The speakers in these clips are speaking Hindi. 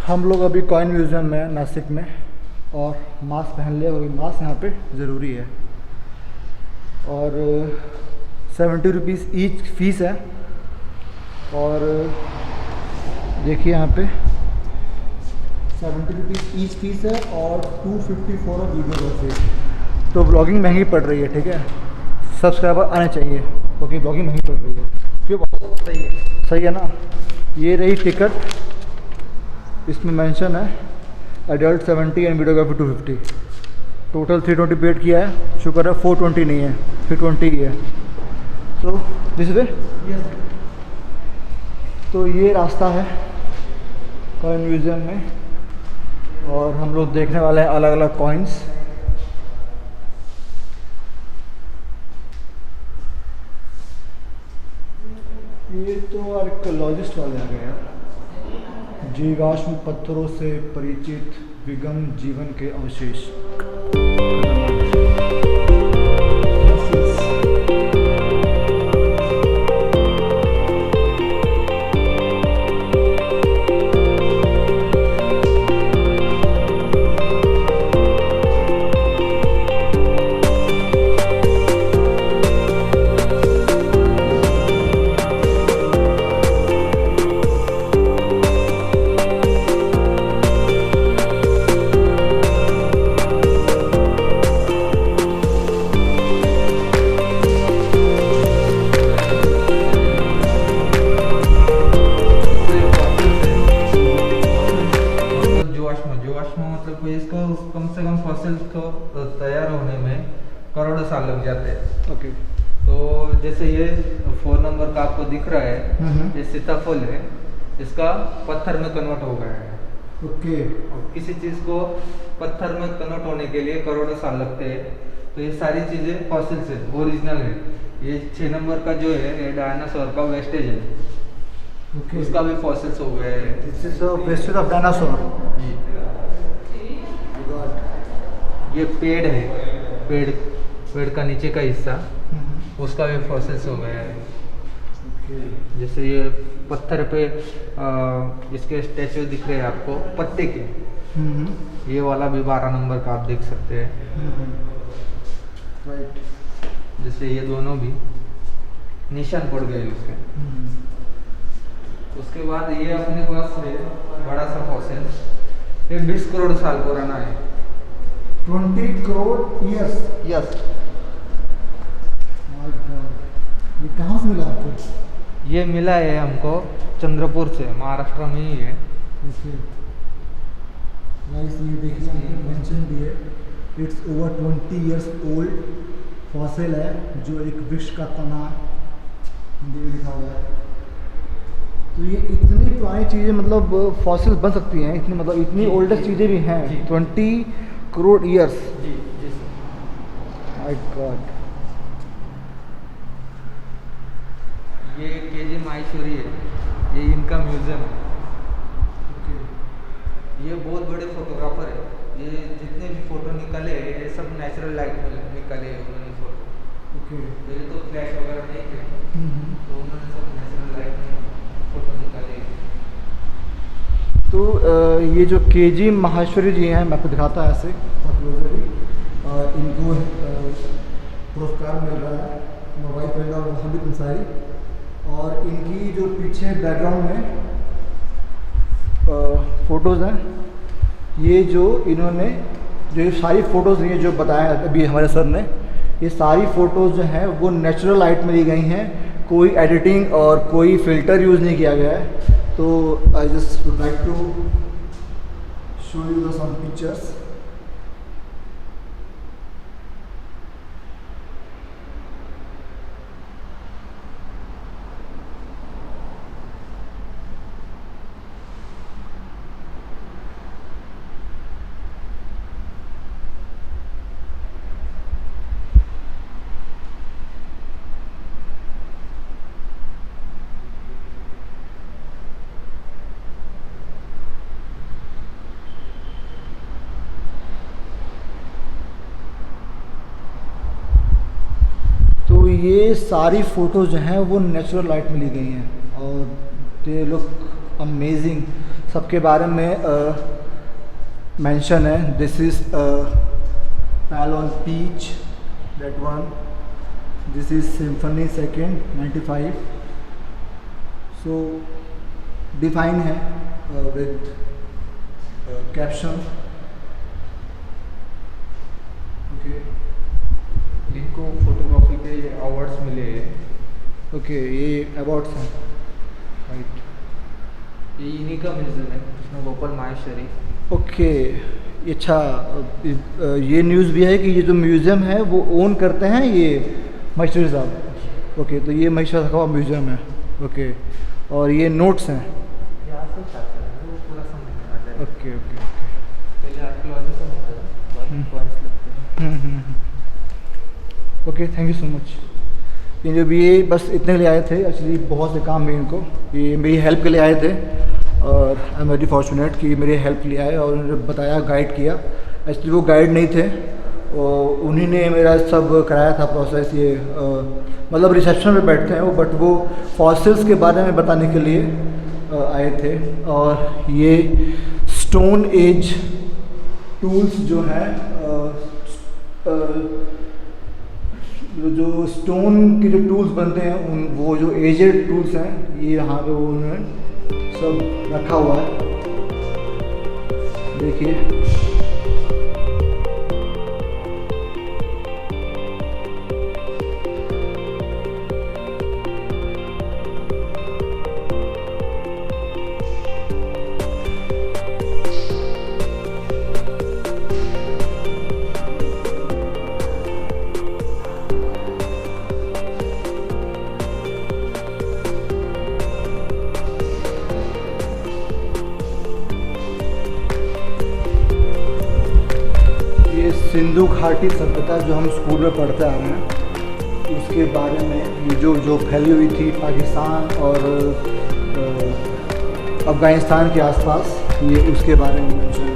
हम लोग अभी कॉइन म्यूज़ियम में हैं नासिक में, और मास्क पहन लिया क्योंकि मास्क यहाँ पे ज़रूरी है। और 70 रुपीज़ ईच फीस है। और देखिए यहाँ पे 70 रुपीज़ ईच फीस है और 250 फॉर अ वीडियोग्राफी। तो ब्लॉगिंग महंगी पड़ रही है, ठीक है। सब्सक्राइबर आने चाहिए क्योंकि ब्लॉगिंग महंगी पड़ रही है। क्यों? सही है, सही है ना। ये रही टिकट, इसमें मेंशन है adult 70 and videography 250। Total 320 paid किया है। शुक्र है 420 नहीं है, 320 ही है। तो दिस वे, तो ये रास्ता है कॉइन म्यूज़ियम में, और हम लोग देखने वाले हैं अलग अलग कॉइन्स। ये तो आर्कियोलॉजिस्ट वाले आ गए यार। जीवाश्म पत्थरों से परिचित विगम जीवन के अवशेष। इसको कम से कम फॉसिल को तैयार होने में करोड़ों साल लग जाते हैं। ओके। तो जैसे ये 4 नंबर का आपको दिख रहा है, ये सीताफल है, इसका पत्थर में कन्वर्ट हो गया है। ओके। और किसी चीज़ को पत्थर में कन्वर्ट होने के लिए करोड़ों साल लगते हैं। तो ये सारी चीज़ें फॉसिल्स है, ओरिजिनल है। ये 6 नंबर का जो है ये डायनासोर का वेस्टेज है। ओके। उसका भी फॉसिल्स हो गए हैं। This is the wastage of dinosaur. ये पेड़ है, पेड़ का नीचे का हिस्सा, उसका भी फॉसिल्स हो गया है। जैसे ये पत्थर पे इसके स्टैचू दिख रहे हैं आपको पत्ते के। ये वाला भी 12 नंबर का आप देख सकते हैं। राइट। जैसे ये दोनों भी निशान पड़ गए उसके। उसके बाद ये अपने पास है बड़ा सा फॉसिल, ये 20 करोड़ साल पुराना है। 20 करोड़ ईयर्स। यस। ये कहाँ से मिला आपको? ये मिला है हमको चंद्रपुर से, महाराष्ट्र में ही है। गाइस ये देखिए मेंशन भी है, it's over 20 years old fossil है, जो एक वृक्ष का तना हिंदी में लिखा हुआ है। तो ये इतनी पुरानी चीज़ें मतलब फॉसिल बन सकती हैं, इतनी मतलब इतनी ओल्डेस्ट चीज़ें भी हैं। 20 करोड़ ईयर्स। जी जी। My god. ये केजी माहेश्वरी है, ये इनका म्यूजियम है। ये बहुत बड़े फोटोग्राफर है। ये जितने भी फोटो निकाले ये सब नेचुरल लाइट में निकाले हैं उन्होंने फोटो। ओके। पहले तो फ्लैश वगैरह नहीं थे, तो उन्होंने सब नेचुरल लाइट में फोटो निकाले। तो ये जो केजी माहेश्वरी जी हैं, मैं आपको दिखाता है ऐसे क्लोजरली। इनको पुरस्कार मिल रहा है मोबाइल पेंडा और मोहम्मद अंसारी। और इनकी जो पीछे बैकग्राउंड में फ़ोटोज़ हैं, ये जो इन्होंने जो ये सारी फ़ोटोज़ हैं जो बताया अभी हमारे सर ने, ये सारी फ़ोटोज़ जो हैं वो नेचुरल लाइट में ली गई हैं। कोई एडिटिंग और कोई फ़िल्टर यूज़ नहीं किया गया है। तो I just would like to show you the some pictures. ये सारी फ़ोटोज़ जो हैं वो नेचुरल लाइट में ली गई हैं और दे लुक अमेजिंग। सबके बारे में मेंशन है। This is pale on peach, that one. This is symphony second 95। So define है विद कैप्शन। ओके, इनको फोटोग्राफी के अवार्ड्स मिले हैं। ओके, ये अवार्ड्स हैं, राइट। ये इन्हीं का म्यूजियम है, कृष्ण गोपाल माहेश्वरी। ओके, अच्छा, ये न्यूज़ भी है कि ये जो म्यूज़ियम है वो ओन करते हैं ये माहेश्वरी साहब। ओके, तो ये माहेश्वरी साहब का म्यूज़ियम है। ओके, और ये नोट्स हैं। यहाँ से छात्र है, वो पूरा समझ में आ जाएगा। Okay okay okay. पहले आर्कियोलॉजी का होता है, पॉइंट्स लगते हैं। Okay, thank you so much. ये जो भी ये बस इतने के लिए आए थे, एक्चुअली बहुत से काम भी इनको, ये मेरी हेल्प के लिए आए थे और आई एम वेरी फॉर्चुनेट कि मेरी हेल्प के लिए आए और उन्होंने बताया, गाइड किया। एक्चुअली वो गाइड नहीं थे, और उन्हीं ने मेरा सब कराया था प्रोसेस। ये मतलब रिसेप्शन में बैठते हैं वो, बट वो फॉसिल्स के बारे में बताने के लिए आए थे। और ये स्टोन एज टूल्स जो हैं, जो स्टोन के जो टूल्स बनते हैं उन, वो जो एजेड टूल्स हैं, ये यहाँ पे वो उन्होंने सब रखा हुआ है, देखिए। सिंधु घाटी सभ्यता जो हम स्कूल में पढ़ते आ रहे हैं, उसके बारे में ये जो फैली हुई थी पाकिस्तान और अफ़गानिस्तान के आसपास, ये उसके बारे में मेंशन है।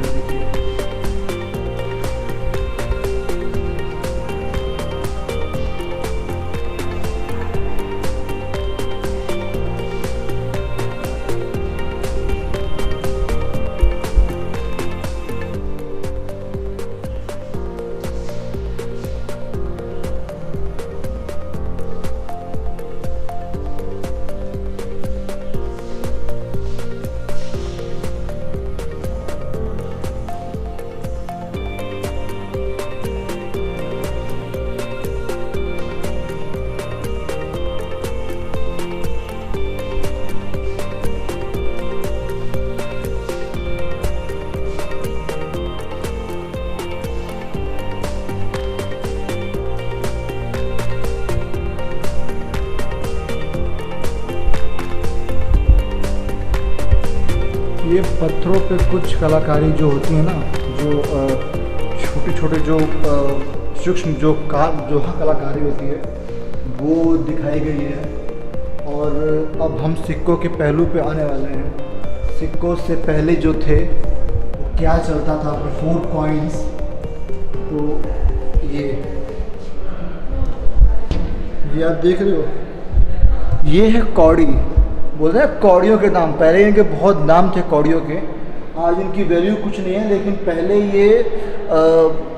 ये पत्थरों पे कुछ कलाकारी जो होती है ना, जो छोटे छोटे जो सूक्ष्म जो कलाकारी होती है, वो दिखाई गई है। और अब हम सिक्कों के पहलू पे आने वाले हैं। सिक्कों से पहले जो थे वो क्या चलता था, बिफोर कॉइन्स। तो ये आप देख रहे हो, ये है कौड़ी। बोलते हैं कौड़ियों के दाम, पहले इनके बहुत दाम थे कौड़ियों के, आज इनकी वैल्यू कुछ नहीं है। लेकिन पहले ये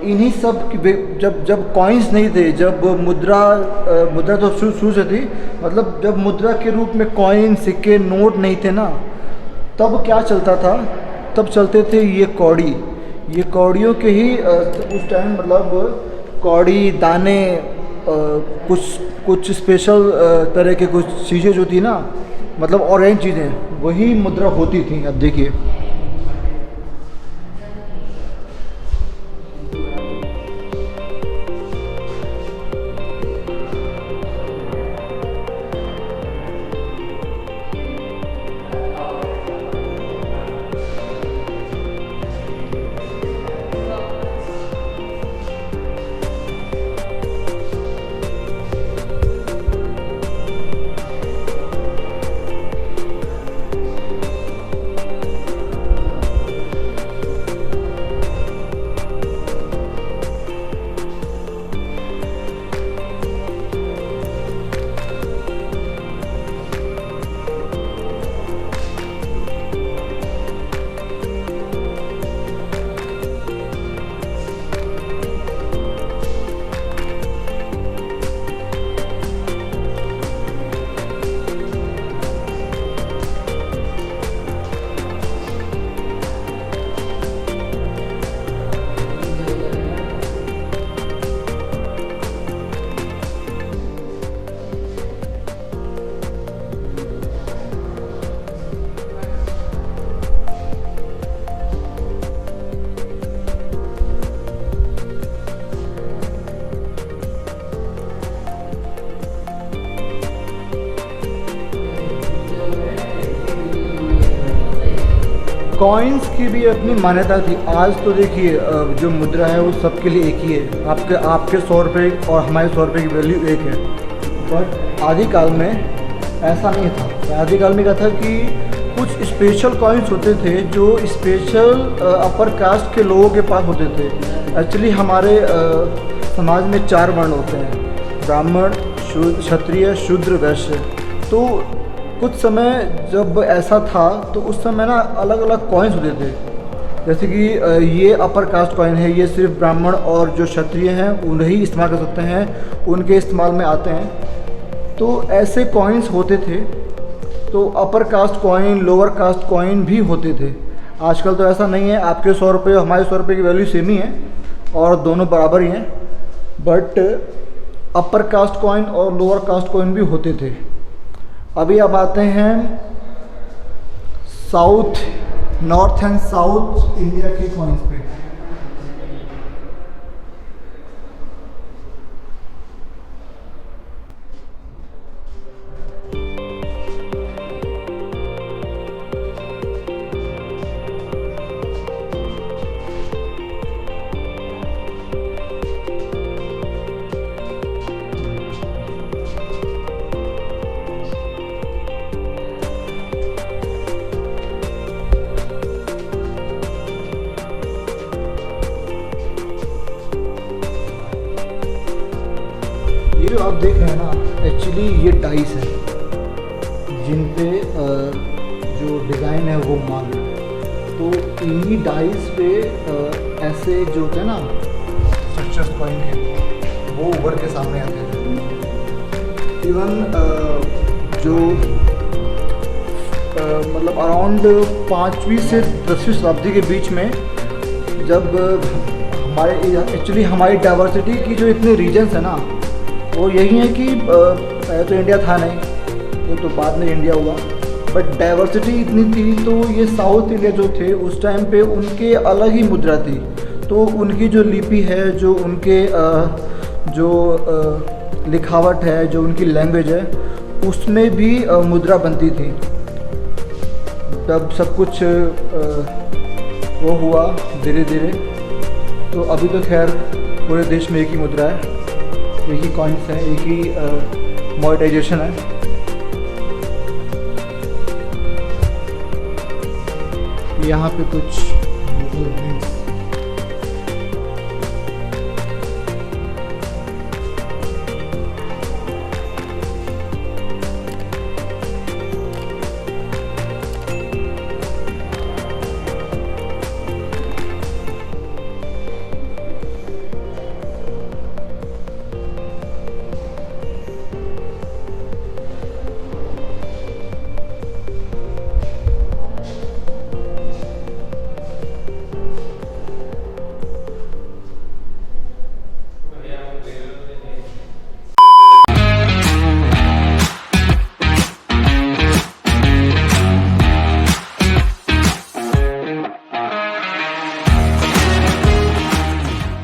इन्हीं सब की, जब कॉइन्स नहीं थे, जब मुद्रा तो शुरू से थी, मतलब जब मुद्रा के रूप में कॉइन, सिक्के, नोट नहीं थे ना, तब क्या चलता था, तब चलते थे ये कौड़ी। ये कौड़ियों के ही उस टाइम, मतलब कौड़ी, दाने, कुछ स्पेशल तरह के कुछ चीज़ें जो थी ना, मतलब ऑरेंज चीज़ें, वही मुद्रा होती थी। अब देखिए, कॉइन्स की भी अपनी मान्यता थी। आज तो देखिए जो मुद्रा है वो सबके लिए एक ही है। आपके 100 रुपये और हमारे 100 रुपये की वैल्यू एक है। बट आदिकाल में ऐसा नहीं था। आदिकाल में क्या था कि कुछ स्पेशल कॉइन्स होते थे जो स्पेशल अपर कास्ट के लोगों के पास होते थे। एक्चुअली हमारे समाज में 4 वर्ण होते हैं, ब्राह्मण, क्षत्रिय, शूद्र, वैश्य। तो कुछ समय जब ऐसा था तो उस समय ना अलग अलग कॉइन्स होते थे। जैसे कि ये अपर कास्ट कॉइन है, ये सिर्फ ब्राह्मण और जो क्षत्रिय हैं उन्हीं इस्तेमाल कर सकते हैं, उनके इस्तेमाल में आते हैं। तो ऐसे कॉइन्स होते थे। तो upper caste coin, lower caste coin भी होते थे। आजकल तो ऐसा नहीं है, आपके 100 रुपये हमारे 100 रुपये की वैल्यू सेम ही है और दोनों बराबर ही हैं। बट अपर कास्ट कॉइन और लोअर कास्ट कॉइन भी होते थे। अभी अब आते हैं नॉर्थ एंड साउथ इंडिया के कॉइन्स पे। ये जो आप देख रहे हैं ना, एक्चुअली ये डाइस है जिन पे जो डिज़ाइन है वो माल है। तो इन्हीं डाइस पे ऐसे जो होते हैं ना स्ट्रक्चर्स कॉइन के, वो उभर के सामने आते थे। इवन जो मतलब अराउंड 5वीं से 10वीं शताब्दी के बीच में, जब हमारी डाइवर्सिटी की जो इतने रीजन्स है ना, वो यही है कि पहले तो इंडिया था नहीं, वो तो बाद में इंडिया हुआ। बट डाइवर्सिटी इतनी थी तो ये साउथ इंडिया जो थे उस टाइम पे उनके अलग ही मुद्रा थी। तो उनकी जो लिपि है, जो उनके लिखावट है, जो उनकी लैंग्वेज है, उसमें भी मुद्रा बनती थी। तब सब कुछ वो हुआ धीरे धीरे। तो अभी तो खैर पूरे देश में एक ही मुद्रा है, एक ही कॉइन्स है, एक ही मॉनेटाइजेशन है। यहाँ पे कुछ